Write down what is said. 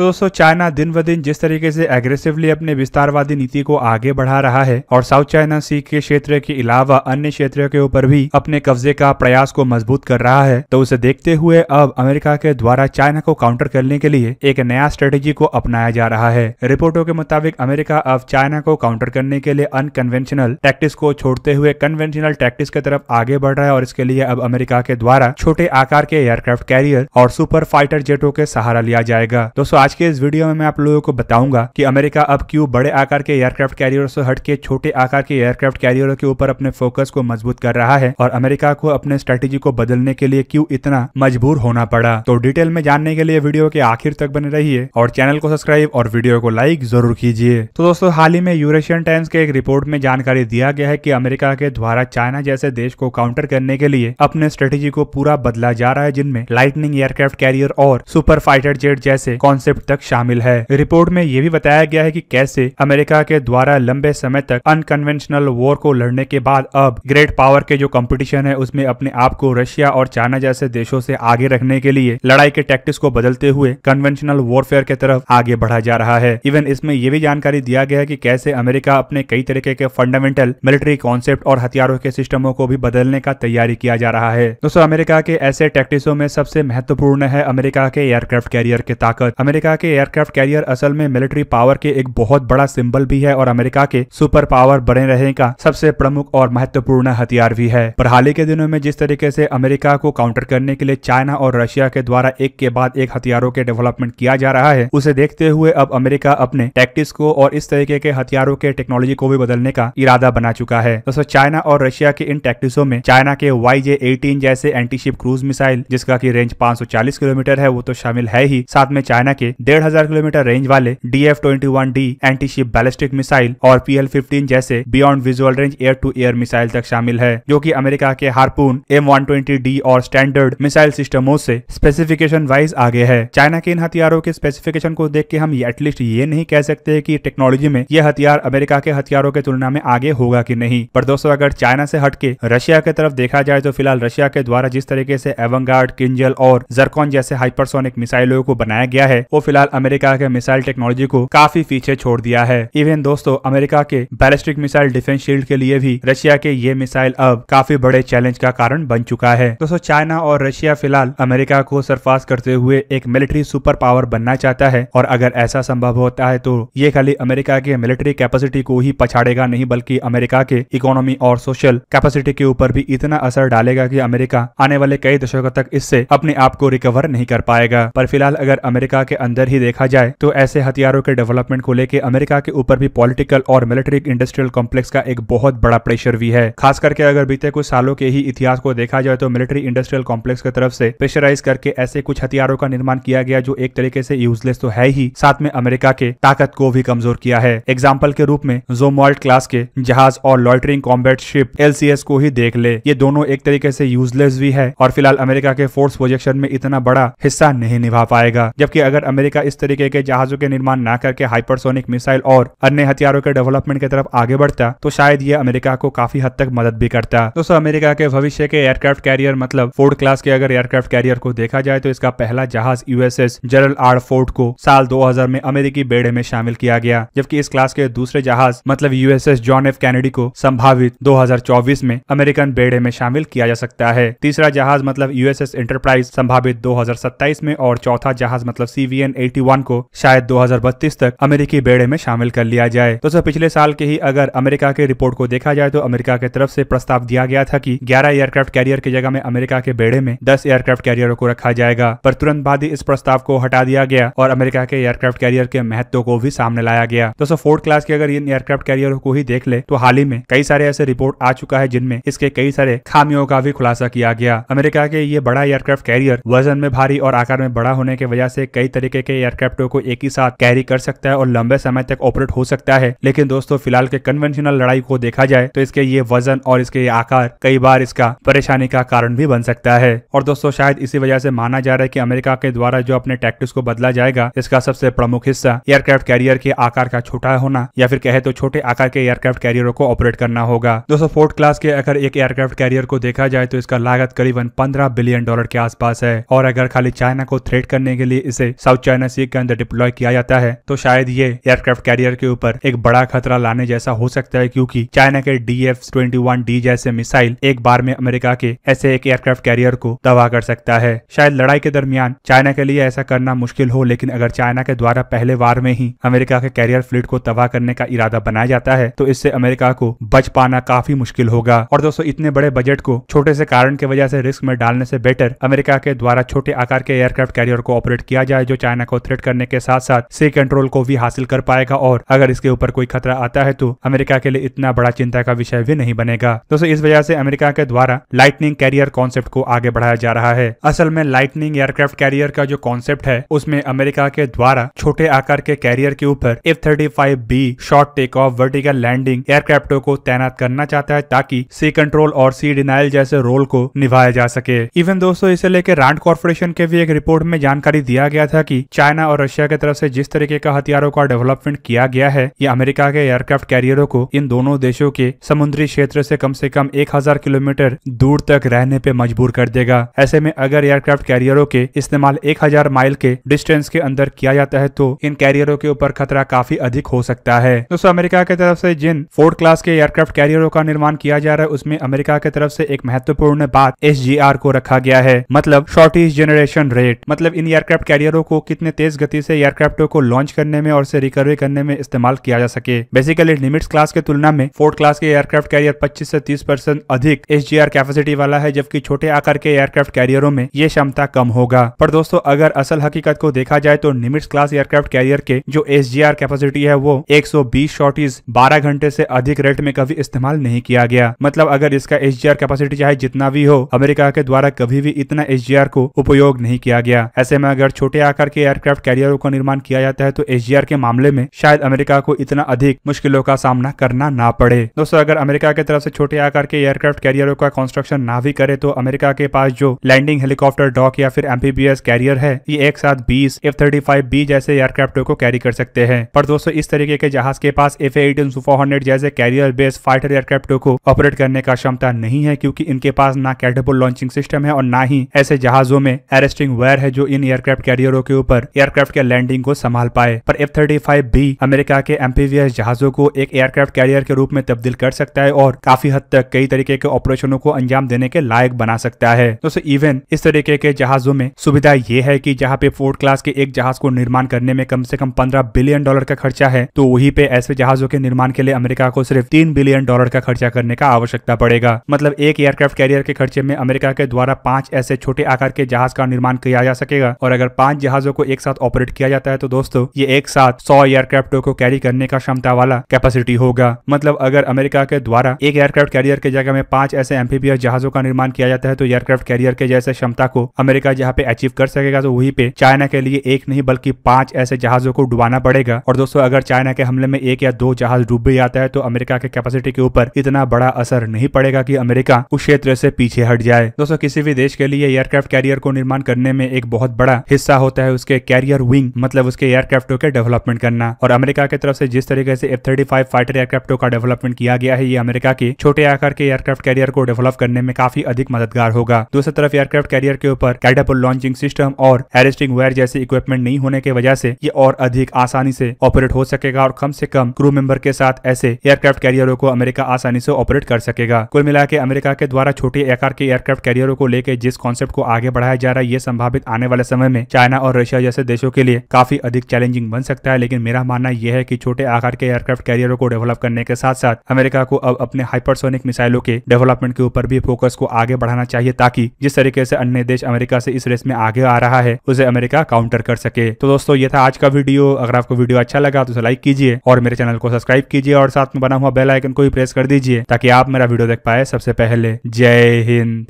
तो दोस्तों चाइना दिन ब दिन जिस तरीके से एग्रेसिवली अपने विस्तारवादी नीति को आगे बढ़ा रहा है और साउथ चाइना सी के क्षेत्र के अलावा अन्य क्षेत्रों के ऊपर भी अपने कब्जे का प्रयास को मजबूत कर रहा है, तो उसे देखते हुए अब अमेरिका के द्वारा चाइना को काउंटर करने के लिए एक नया स्ट्रेटेजी को अपनाया जा रहा है। रिपोर्टों के मुताबिक अमेरिका अब चाइना को काउंटर करने के लिए अनकन्वेंशनल टैक्टिक्स को छोड़ते हुए कन्वेंशनल टैक्टिक्स की तरफ आगे बढ़ रहा है और इसके लिए अब अमेरिका के द्वारा छोटे आकार के एयरक्राफ्ट कैरियर और सुपर फाइटर जेटों के सहारा लिया जाएगा। दोस्तों आज के इस वीडियो में मैं आप लोगों को बताऊंगा कि अमेरिका अब क्यों बड़े आकार के एयरक्राफ्ट कैरियर से हटके छोटे आकार के एयरक्राफ्ट कैरियरों के ऊपर अपने फोकस को मजबूत कर रहा है और अमेरिका को अपने स्ट्रेटेजी को बदलने के लिए क्यों इतना मजबूर होना पड़ा। तो डिटेल में जानने के लिए वीडियो के आखिर तक बने रहिए और चैनल को सब्सक्राइब और वीडियो को लाइक जरूर कीजिए। तो दोस्तों हाल ही में यूरेशियन टाइम्स के एक रिपोर्ट में जानकारी दिया गया है कि अमेरिका के द्वारा चाइना जैसे देश को काउंटर करने के लिए अपने स्ट्रेटेजी को पूरा बदला जा रहा है, जिनमें लाइटनिंग एयरक्राफ्ट कैरियर और सुपर फाइटर जेट जैसे कॉन्सेप्ट तक शामिल है। रिपोर्ट में यह भी बताया गया है कि कैसे अमेरिका के द्वारा लंबे समय तक अनकन्वेंशनल वॉर को लड़ने के बाद अब ग्रेट पावर के जो कंपटीशन है उसमें अपने आप को रशिया और चाइना जैसे देशों से आगे रखने के लिए लड़ाई के टैक्टिक्स को बदलते हुए कन्वेंशनल वॉरफेयर की तरफ आगे बढ़ा जा रहा है। इवन इसमें यह भी जानकारी दिया गया है कि कैसे अमेरिका अपने कई तरीके के फंडामेंटल मिलिट्री कॉन्सेप्ट और हथियारों के सिस्टमों को भी बदलने का तैयारी किया जा रहा है। दोस्तों अमेरिका के ऐसे टैक्टिक्सों में सबसे महत्वपूर्ण है अमेरिका के एयरक्राफ्ट कैरियर की ताकत। अमेरिका के एयरक्राफ्ट कैरियर असल में मिलिट्री पावर के एक बहुत बड़ा सिंबल भी है और अमेरिका के सुपर पावर बने रहने का सबसे प्रमुख और महत्वपूर्ण हथियार भी है। पर हाल ही के दिनों में जिस तरीके से अमेरिका को काउंटर करने के लिए चाइना और रशिया के द्वारा एक के बाद एक हथियारों के डेवलपमेंट किया जा रहा है, उसे देखते हुए अब अमेरिका अपने टैक्टिक्स को और इस तरीके के हथियारों के टेक्नोलॉजी को भी बदलने का इरादा बना चुका है। दोस्तों चाइना और रशिया के इन टैक्टिक्सों में चाइना के YJ-18 जैसे एंटीशिप क्रूज मिसाइल जिसका की रेंज 540 किलोमीटर है वो तो शामिल है ही, साथ में चाइना के 1500 किलोमीटर रेंज वाले DF-21D एंटीशिप बैलिस्टिक मिसाइल और PL-15 जैसे beyond visual range air to air missile तक शामिल है, जो कि अमेरिका के हार्पून M120D और स्टैंडर्ड मिसाइल सिस्टमों से स्पेसिफिकेशन वाइज आगे है। चाइना के इन हथियारों के स्पेसिफिकेशन को देख के हम एटलीस्ट ये नहीं कह सकते कि टेक्नोलॉजी में यह हथियार अमेरिका के हथियारों के तुलना में आगे होगा कि नहीं। पर दोस्तों अगर चाइना से हटके रशिया की तरफ देखा जाए तो फिलहाल रशिया के द्वारा जिस तरीके से एवंगार्ड, किंजल और जर्कॉन जैसे हाइपरसोनिक मिसाइलों को बनाया गया है वो फिलहाल अमेरिका के मिसाइल टेक्नोलॉजी को काफी पीछे छोड़ दिया है। इवन दोस्तों अमेरिका के बैलिस्टिक मिसाइल डिफेंस शील्ड के लिए भी रशिया के ये मिसाइल अब काफी बड़े चैलेंज का कारण बन चुका है। दोस्तों चाइना और रशिया फिलहाल अमेरिका को सरपास करते हुए एक मिलिट्री सुपर पावर बनना चाहता है और अगर ऐसा संभव होता है तो ये खाली अमेरिका के मिलिट्री कैपेसिटी को ही पछाड़ेगा नहीं बल्कि अमेरिका के इकोनॉमी और सोशल कैपेसिटी के ऊपर भी इतना असर डालेगा कि अमेरिका आने वाले कई दशकों तक इससे अपने आप को रिकवर नहीं कर पाएगा। पर फिलहाल अगर अमेरिका के अंदर ही देखा जाए तो ऐसे हथियारों के डेवलपमेंट को लेकर अमेरिका के ऊपर भी पॉलिटिकल और मिलिट्री इंडस्ट्रियल कॉम्प्लेक्स का एक बहुत बड़ा प्रेशर भी है। खास करके अगर बीते कुछ सालों के ही इतिहास को देखा जाए तो मिलिट्री इंडस्ट्रियल कॉम्प्लेक्स की तरफ से प्रेशराइज करके ऐसे कुछ हथियारों का निर्माण किया गया जो एक तरीके से यूजलेस तो है ही, साथ में अमेरिका के ताकत को भी कमजोर किया है। एग्जाम्पल के रूप में ज़ोमॉल्ट क्लास के जहाज और लॉइटरिंग कॉम्बैट शिप LCS को ही देख ले, ये दोनों एक तरीके से यूजलेस भी है और फिलहाल अमेरिका के फोर्स प्रोजेक्शन में इतना बड़ा हिस्सा नहीं निभा पाएगा। जबकि अगर अमेरिका इस तरीके के जहाजों के निर्माण ना करके हाइपरसोनिक मिसाइल और अन्य हथियारों के डेवलपमेंट की तरफ आगे बढ़ता तो शायद ये अमेरिका को काफी हद तक मदद भी करता। दोस्तों अमेरिका के भविष्य के एयरक्राफ्ट कैरियर मतलब फोर्ड क्लास के अगर एयरक्राफ्ट कैरियर को देखा जाए तो इसका पहला जहाज USS जेरल्ड आर फोर्ड को साल 2000 में अमेरिकी बेड़े में शामिल किया गया, जबकि इस क्लास के दूसरे जहाज मतलब USS जॉन एफ कैनेडी को संभावित 2024 में अमेरिकन बेड़े में शामिल किया जा सकता है। तीसरा जहाज मतलब USS एंटरप्राइज संभावित 2027 में और चौथा जहाज मतलब CVN-81 को शायद 2032 तक अमेरिकी बेड़े में शामिल कर लिया जाए। दोस्तों पिछले साल के ही अगर अमेरिका के रिपोर्ट को देखा जाए तो अमेरिका की तरफ से प्रस्ताव दिया गया था कि 11 एयरक्राफ्ट कैरियर की जगह में अमेरिका के बेड़े में 10 एयरक्राफ्ट कैरियरों को रखा जाएगा, पर तुरंत बाद ही इस प्रस्ताव को हटा दिया गया और अमेरिका के एयरक्राफ्ट कैरियर के महत्व को भी सामने लाया गया। दोस्तों फोर्ड क्लास के अगर इन एयरक्राफ्ट कैरियरों को ही देख ले तो हाल ही में कई सारे ऐसे रिपोर्ट आ चुका है जिनमें इसके कई सारे खामियों का भी खुलासा किया गया। अमेरिका के ये बड़ा एयरक्राफ्ट कैरियर वजन में भारी और आकार में बड़ा होने की वजह से कई तरीके के एयरक्राफ्टों को एक ही साथ कैरी कर सकता है और लंबे समय तक ऑपरेट हो सकता है। लेकिन दोस्तों फिलहाल के कन्वेंशनल लड़ाई को देखा जाए तो इसके ये वजन और इसके ये आकार कई बार इसका परेशानी का कारण भी बन सकता है। और दोस्तों शायद इसी वजह से माना जा रहा है कि अमेरिका के द्वारा जो अपने टैक्टिक्स को बदला जाएगा इसका सबसे प्रमुख हिस्सा एयरक्राफ्ट कैरियर के आकार का छोटा होना या फिर कहे तो छोटे आकार के एयरक्राफ्ट कैरियरों को ऑपरेट करना होगा। दोस्तों फोर्ड क्लास के अगर एक एयरक्राफ्ट कैरियर को देखा जाए तो इसका लागत करीबन $15 बिलियन के आसपास है और अगर खाली चाइना को थ्रेट करने के लिए इसे साउथ चाइना सी के अंदर डिप्लॉय किया जाता है तो शायद ये एयरक्राफ्ट कैरियर के ऊपर एक बड़ा खतरा लाने जैसा हो सकता है, क्योंकि चाइना के DF-21D जैसे मिसाइल एक बार में अमेरिका के ऐसे एक एयरक्राफ्ट कैरियर को तबाह कर सकता है। शायद लड़ाई के दरमियान चाइना के लिए ऐसा करना मुश्किल हो, लेकिन अगर चाइना के द्वारा पहले वार में ही अमेरिका के कैरियर फ्लीट को तबाह करने का इरादा बनाया जाता है तो इससे अमेरिका को बच पाना काफी मुश्किल होगा। और दोस्तों, इतने बड़े बजट को छोटे से कारण की वजह से रिस्क में डालने से बेटर अमेरिका के द्वारा छोटे आकार के एयरक्राफ्ट कैरियर को ऑपरेट किया जाए, जो चाइना को थ्रेट करने के साथ साथ सी कंट्रोल को भी हासिल कर पाएगा, और अगर इसके ऊपर कोई खतरा आता है तो अमेरिका के लिए इतना बड़ा चिंता का विषय भी नहीं बनेगा। दोस्तों, इस वजह से अमेरिका के द्वारा लाइटनिंग कैरियर कॉन्सेप्ट को आगे बढ़ाया जा रहा है। असल में लाइटनिंग एयरक्राफ्ट कैरियर का जो कॉन्सेप्ट है उसमें अमेरिका के द्वारा छोटे आकार के कैरियर के ऊपर F-35B short take off vertical landing एयरक्राफ्टों को तैनात करना चाहता है ताकि सी कंट्रोल और सी डिनाइल जैसे रोल को निभाया जा सके। इवन दोस्तों, इसे लेकर रैंड कॉर्पोरेशन के भी एक रिपोर्ट में जानकारी दिया गया था कि चाइना और रशिया की तरफ से जिस तरीके का हथियारों का डेवलपमेंट किया गया है, ये अमेरिका के एयरक्राफ्ट कैरियरों को इन दोनों देशों के समुद्री क्षेत्र से कम 1000 किलोमीटर दूर तक रहने पे मजबूर कर देगा। ऐसे में अगर एयरक्राफ्ट कैरियरों के इस्तेमाल 1000 माइल के डिस्टेंस के अंदर किया जाता है तो इन कैरियरों के ऊपर खतरा काफी अधिक हो सकता है। दोस्तों, अमेरिका की तरफ से जिन फोर्ड क्लास के एयरक्राफ्ट कैरियरों का निर्माण किया जा रहा है उसमें अमेरिका की तरफ से एक महत्वपूर्ण बात SGR को रखा गया है, मतलब शॉर्टेस्ट जनरेशन रेट। मतलब इन एयरक्राफ्ट कैरियरों को कितने तेज गति से एयरक्राफ्टों को लॉन्च करने में और से रिकवरी करने में इस्तेमाल किया जा सके। बेसिकली निमिट्स क्लास के तुलना में फोर्ड क्लास के एयरक्राफ्ट कैरियर 25 से 30% अधिक SGR कैपेसिटी वाला है, जबकि छोटे आकार के एयरक्राफ्ट कैरियरों में ये क्षमता कम होगा। पर दोस्तों, अगर असल हकीकत को देखा जाए तो निमिट्स क्लास एयरक्राफ्ट कैरियर के जो SGR कैपेसिटी है वो 120 शॉर्टीज 12 घंटे से अधिक रेट में कभी इस्तेमाल नहीं किया गया। मतलब अगर इसका SGR कैपेसिटी चाहे जितना भी हो, अमेरिका के द्वारा कभी भी इतना SGR को उपयोग नहीं किया गया। ऐसे में अगर छोटे आकार के एयरक्राफ्ट कैरियरों का निर्माण किया जाता है तो SGR के मामले में शायद अमेरिका को इतना अधिक मुश्किलों का सामना करना ना पड़े। दोस्तों, अगर अमेरिका की तरफ से छोटे आकार के एयरक्राफ्ट कैरियरों का कंस्ट्रक्शन ना भी करे तो अमेरिका के पास जो लैंडिंग हेलीकॉप्टर डॉक या फिर एम्फीबियस कैरियर है, ये एक साथ 20 F-35B जैसे एयरक्राफ्टों को कैरी कर सकते हैं। पर दोस्तों, इस तरीके के जहाज के पास F-18 Super-Hornet जैसे कैरियर बेस्ड फाइटर एयरक्राफ्टों को ऑपरेट करने का क्षमता नहीं है, क्योंकि इनके पास ना कैटेबल लॉन्चिंग सिस्टम है और ना ही ऐसे जहाजों में अरेस्टिंग वायर है जो इन एयरक्राफ्ट कैरियरों के ऊपर एयरक्राफ्ट के लैंडिंग को संभाल पाए। पर F-35B अमेरिका के एम्फीबियस जहाजों को एक एयरक्राफ्ट कैरियर के रूप में तब्दील कर सकता है और काफी हद तक कई तरीके के ऑपरेशनों को अंजाम देने के लायक बना सकता है। दोस्तों, इवन इस तरीके के जहाजों में सुविधा यह है कि जहां पे फोर्ड क्लास के एक जहाज को निर्माण करने में कम से कम $15 बिलियन का खर्चा है, तो वहीं पे ऐसे जहाजों के निर्माण के लिए अमेरिका को सिर्फ $3 बिलियन का खर्चा करने का आवश्यकता पड़ेगा। मतलब एक एयरक्राफ्ट कैरियर के खर्चे में अमेरिका के द्वारा 5 ऐसे छोटे आकार के जहाज का निर्माण किया जा सकेगा। और अगर 5 जहाजों को एक साथ ऑपरेट किया जाता है तो दोस्तों, ये एक साथ 100 एयरक्राफ्टों को कैरी करने का क्षमता वाला कैपेसिटी होगा। मतलब अगर अमेरिका के द्वारा एक एयरक्राफ्ट कैरियर के जगह में 5 ऐसे एम्फीबियस जहाजों का निर्माण किया जाता है तो एयरक्राफ्ट कैरियर के जैसे क्षमता को अमेरिका जहां पे अचीव कर सकेगा, तो वहीं पे चाइना के लिए एक नहीं बल्कि 5 ऐसे जहाजों को डुबाना पड़ेगा। और दोस्तों, अगर चाइना के हमले में 1 या 2 जहाज डूब भी जाता है तो अमेरिका के कैपेसिटी के ऊपर इतना बड़ा असर नहीं पड़ेगा कि अमेरिका उस क्षेत्र से पीछे हट जाए। दोस्तों, किसी भी देश के लिए एयरक्राफ्ट कैरियर को निर्माण करने में एक बहुत बड़ा हिस्सा होता है उसके कैरियर विंग, मतलब उसके एयरक्राफ्टों के डेवलपमेंट करना। और अमेरिका की तरफ से जिस तरीके से F-35 फाइटर एयरक्राफ्टों का डेवलपमेंट किया गया है, ये अमेरिका के छोटे आकार के एयरक्राफ्ट कैरियर को डेवलप करने में काफी अधिक मददगार होगा। दूसरी तरफ एयरक्राफ्ट कैरियर के ऊपर कैटेबल लॉन्चिंग सिस्टम और अरेस्टिंग वायर जैसे इक्विपमेंट नहीं होने की वजह से ये और अधिक आसानी से ऑपरेट हो सकेगा और कम से कम क्रू मेंबर के साथ ऐसे एयरक्राफ्ट कैरियरों को अमेरिका आसानी से ऑपरेट कर सकेगा। कुल मिला के अमेरिका के द्वारा छोटे आकार के एयरक्राफ्ट कैरियरों को लेकर जिस कॉन्सेप्ट को आगे बढ़ाया जा रहा है, ये संभावित आने वाले समय में चाइना और रशिया जैसे देशों के लिए काफी अधिक चैलेंजिंग बन सकता है। लेकिन मेरा मानना यह है कि छोटे आकार के एयरक्राफ्ट कैरियरों को डेवलप करने के साथ साथ अमेरिका को अब अपने हाइपरसोनिक मिसाइलों के डेवलपमेंट के ऊपर भी फोकस को आगे बढ़ाना चाहिए, ताकि जिस तरीके से अन्य देश अमेरिका से इस रेस में आगे आ रहा है उसे अमेरिका काउंटर कर सके। तो दोस्तों, ये था आज का वीडियो। अगर आपको वीडियो अच्छा लगा तो उसे लाइक कीजिए और मेरे चैनल को सब्सक्राइब कीजिए और साथ में बना हुआ बेल आइकन को भी प्रेस कर दीजिए ताकि आप मेरा वीडियो देख पाए सबसे पहले। जय हिंद।